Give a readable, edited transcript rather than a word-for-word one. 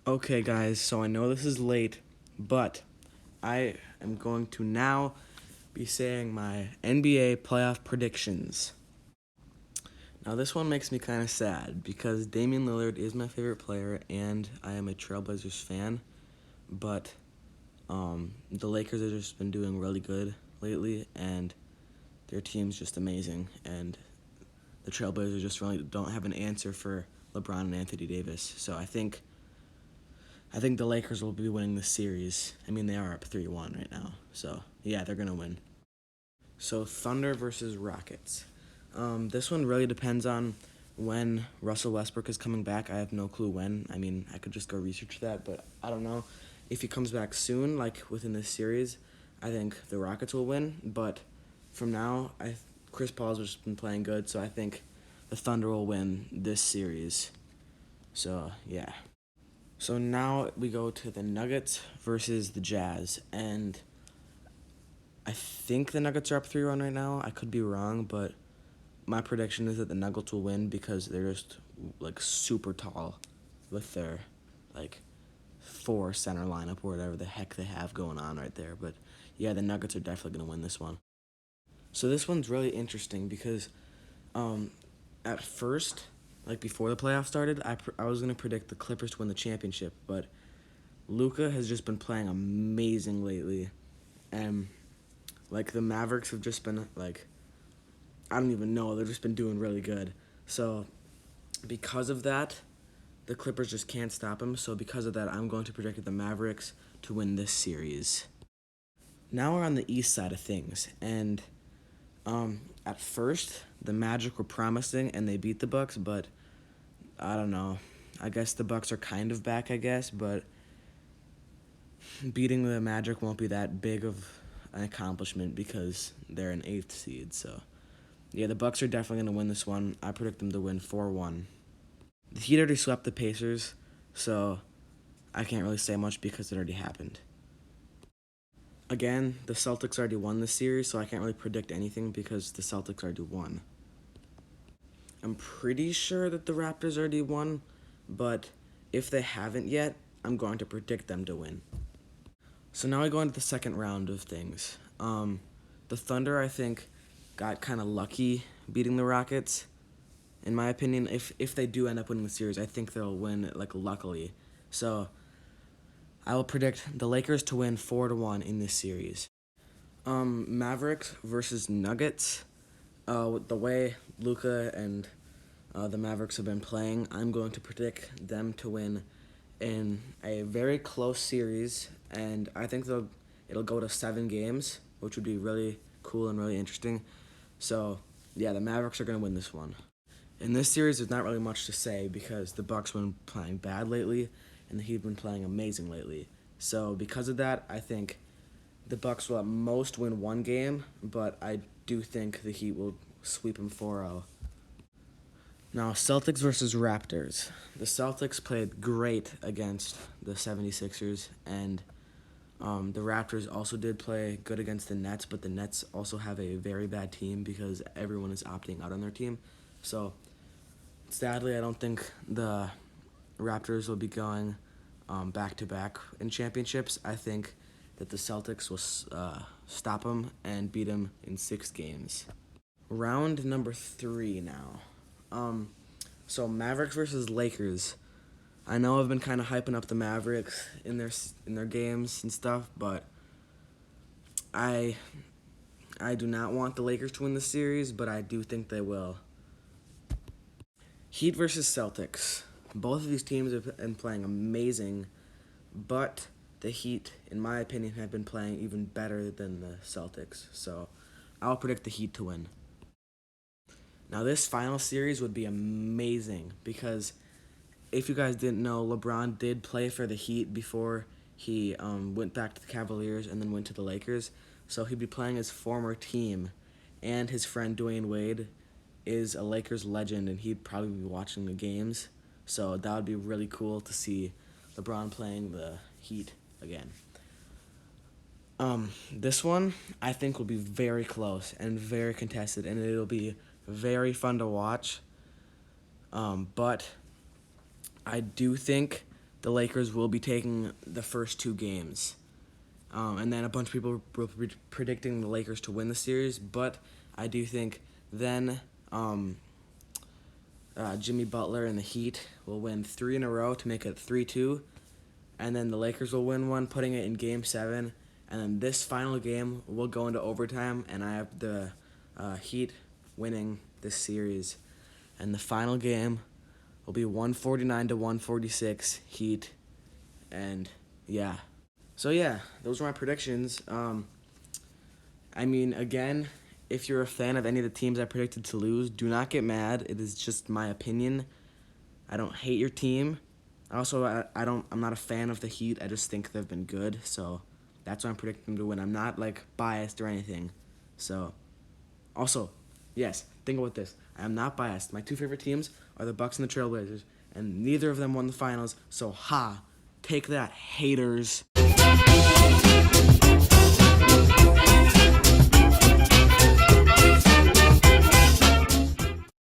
Okay, guys, so I know this is late, but I am going to now be saying my NBA playoff predictions. Now, this one makes me kind of sad because Damian Lillard is my favorite player and I am a Trailblazers fan, but the Lakers have just been doing really good lately and their team's just amazing, and the Trailblazers just really don't have an answer for LeBron and Anthony Davis. So I think the Lakers will be winning the series. I mean, they are up 3-1 right now. So, yeah, they're going to win. So, Thunder versus Rockets. This one really depends on when Russell Westbrook is coming back. I have no clue when. I mean, I could just go research that, but I don't know. If he comes back soon, like within this series, I think the Rockets will win. But from now, Chris Paul's just been playing good, so I think the Thunder will win this series. So, yeah. So now we go to the Nuggets versus the Jazz, and I think the Nuggets are up 3-1 right now. I could be wrong, but my prediction is that the Nuggets will win because they're just like super tall with their like four center lineup or whatever the heck they have going on right there. But yeah, the Nuggets are definitely going to win this one. So this one's really interesting because um, at first, like before the playoffs started, I was going to predict the Clippers to win the championship, but Luka has just been playing amazing lately, and like the Mavericks have just been like, I don't even know, they've just been doing really good. So because of that, the Clippers just can't stop him. So because of that, I'm going to predict the Mavericks to win this series. Now we're on the east side of things, and at first the Magic were promising and they beat the Bucks, but I don't know. I guess the Bucks are kind of back, I guess, but beating the Magic won't be that big of an accomplishment because they're an eighth seed. So yeah, the Bucks are definitely gonna win this one. I predict them to win 4-1. The Heat already swept the Pacers, so I can't really say much because it already happened. Again, the Celtics already won this series, so I can't really predict anything because the Celtics already won. I'm pretty sure that the Raptors already won, but if they haven't yet, I'm going to predict them to win. So now I go into the second round of things. The Thunder, I think, got kind of lucky beating the Rockets. In my opinion, if they do end up winning the series, I think they'll win like luckily. So I will predict the Lakers to win 4-1 in this series. Mavericks versus Nuggets. The way Luka and the Mavericks have been playing, I'm going to predict them to win in a very close series, and I think it'll go to 7 games, which would be really cool and really interesting. So, yeah, the Mavericks are going to win this one. In this series, there's not really much to say because the Bucks have been playing bad lately, and the Heat have been playing amazing lately. So, because of that, I think the Bucks will at most win 1 game, but I do think the Heat will sweep them 4-0. Now, Celtics versus Raptors. The Celtics played great against the 76ers, and the Raptors also did play good against the Nets, but the Nets also have a very bad team because everyone is opting out on their team. So, sadly, I don't think the Raptors will be going back to back in championships. I think that the Celtics will stop them and beat them in 6 games. Round number 3 now. So Mavericks versus Lakers. I know I've been kind of hyping up the Mavericks in their games and stuff, but I I do not want the Lakers to win the series, but I do think they will. Heat versus Celtics. Both of these teams have been playing amazing, but the Heat, in my opinion, have been playing even better than the Celtics. So I'll predict the Heat to win. Now, this final series would be amazing because if you guys didn't know, LeBron did play for the Heat before he went back to the Cavaliers and then went to the Lakers. So he'd be playing his former team, and his friend Dwayne Wade is a Lakers legend, and he'd probably be watching the games. So that would be really cool to see LeBron playing the Heat again. This one I think will be very close and very contested, and it'll be very fun to watch. But I do think the Lakers will be taking the first 2 games. And then a bunch of people were predicting the Lakers to win the series, but I do think then Jimmy Butler and the Heat will win 3 in a row to make it 3-2, and then the Lakers will win one, putting it in Game 7, and then this final game will go into overtime, and I have the Heat winning this series, and the final game will be 149-146 Heat, and yeah. So yeah, those are my predictions. I mean, again, if you're a fan of any of the teams I predicted to lose, do not get mad. It is just my opinion. I don't hate your team. Also, I'm not a fan of the Heat. I just think they've been good, so that's why I'm predicting them to win. I'm not biased or anything. So, also, yes, think about this. I am not biased. My 2 favorite teams are the Bucks and the Trailblazers, and neither of them won the finals. So, take that, haters.